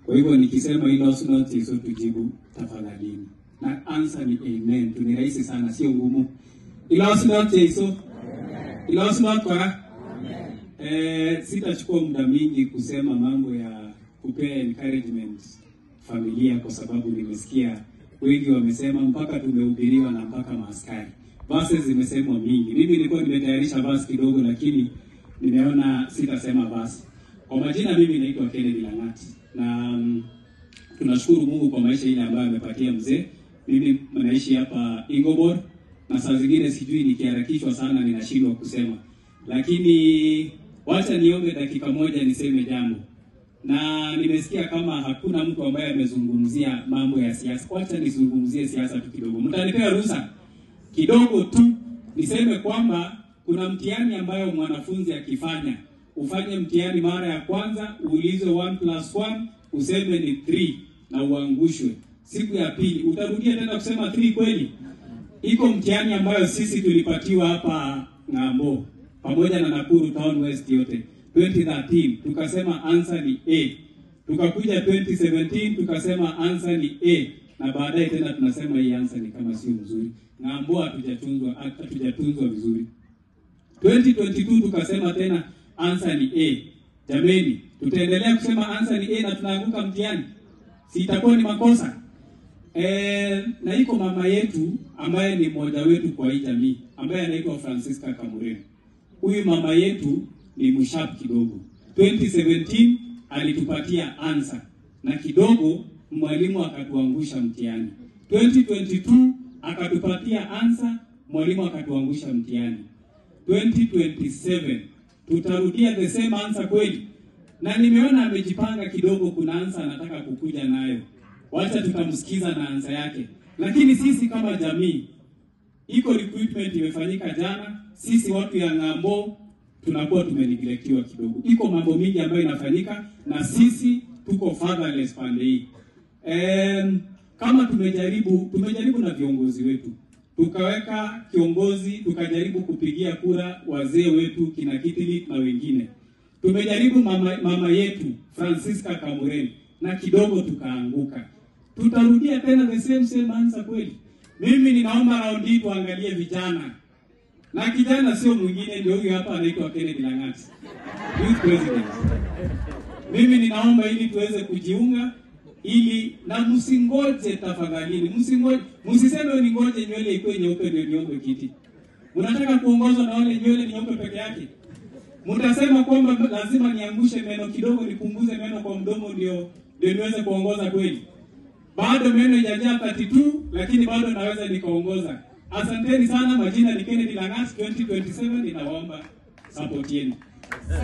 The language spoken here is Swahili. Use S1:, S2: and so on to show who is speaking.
S1: Kwa hivyo nikisema ilo suna tiso tujibu tafadhalini. Na answer ni amen. Tu ni rahisi sana, sio ngumu. Ilo suna tiso. Ilo suna kwa. Sitachukua muda mingi kusema mambo ya kupea encouragement familia, kwa sababu nimesikia wengi wamesema, mpaka tumehubiriwa na mpaka maaskari. Verses zimesemwa mingi. Mimi nilikuwa nimetayarisha verse kidogo, lakini nimeona sitasema verse. Kwa majina mimi naitwa Kennedy Langati, na tunashukuru Mungu kwa maisha ile ambayo amepatia mzee. Mimi naishi hapa Ingobor, na saa zingine sijui nikiharakishwa sana ninashindwa kusema. Lakini wacha niombe dakika moja niseme jambo. Na nimesikia kama hakuna mtu ambaye amezungumzia mambo ya siasa. Wacha nizungumzie siasa tu kidogo. Mtanipea ruhusa kidogo tu niseme kwamba kuna mtihani ambayo mwanafunzi akifanya, ufanye mtihani mara ya kwanza, uulizwe 1+1, useme ni 3 na uangushwe. Siku ya pili utarudia tena kusema 3 kweli. Iko mtihani ambayo sisi tulipatiwa hapa Ng'ambo pamoja na Nakuru Town West yote 2013, tukasema answer ni A. Tukakuja 2017 tukasema answer ni A, na baadaye tena tunasema hii answer ni kama sio mzuri. Ng'ambo hatujatunzwa vizuri. 2022 tukasema tena answer ni A. Jameni, tutaendelea kusema answer ni A na tunaanguka mtihani? Si itakuwa ni makosa? Na iko mama yetu ambaye ni mmoja wetu kwa hii jamii, ambaye anaitwa Francisca Kamureni. Huyu mama yetu ni msharp kidogo. 2017 alitupatia answer na kidogo mwalimu akatuangusha mtihani. 2022 akatupatia answer, mwalimu akatuangusha mtihani. 2027 tutarudia the same answer kweli? Na nimeona amejipanga kidogo, kuna answer anataka kukuja nayo. Wacha tutamsikiza na answer yake. Lakini sisi kama jamii, iko recruitment imefanyika jana, sisi watu ya Ng'ambo tunakuwa tumeneglectiwa kidogo. Iko mambo mingi ambayo inafanyika na sisi tuko fatherless pande hii. Kama tumejaribu na viongozi wetu. Tukaweka kiongozi, tukajaribu kupigia kura wazee wetu kina Kitili na wengine. Tumejaribu mama yetu Francisca Kamureni na kidogo tukaanguka. Tutarudia tena the same answer kweli? Mimi ninaomba round hii tuangalie vijana. Na kijana sio mwingine, ndio huyu hapa anaitwa Kennedy Langati, youth president. Mimi ninaomba ili tuweze kujiunga, ili na msingoje tafadhali, msiseme ni ngoje nywele ikuwe nyeupe ndio niombe kiti. Mnataka kuongozwa na wale nywele ni nyeupe peke yake? Mtasema kwamba lazima niangushe meno kidogo, nipunguze meno kwa mdomo ndio niweze kuongoza kweli? Bado meno haijajaa 32, lakini bado naweza nikaongoza. Asanteni sana. Majina ni Kennedy Langati. 2027 ninawaomba support yenu.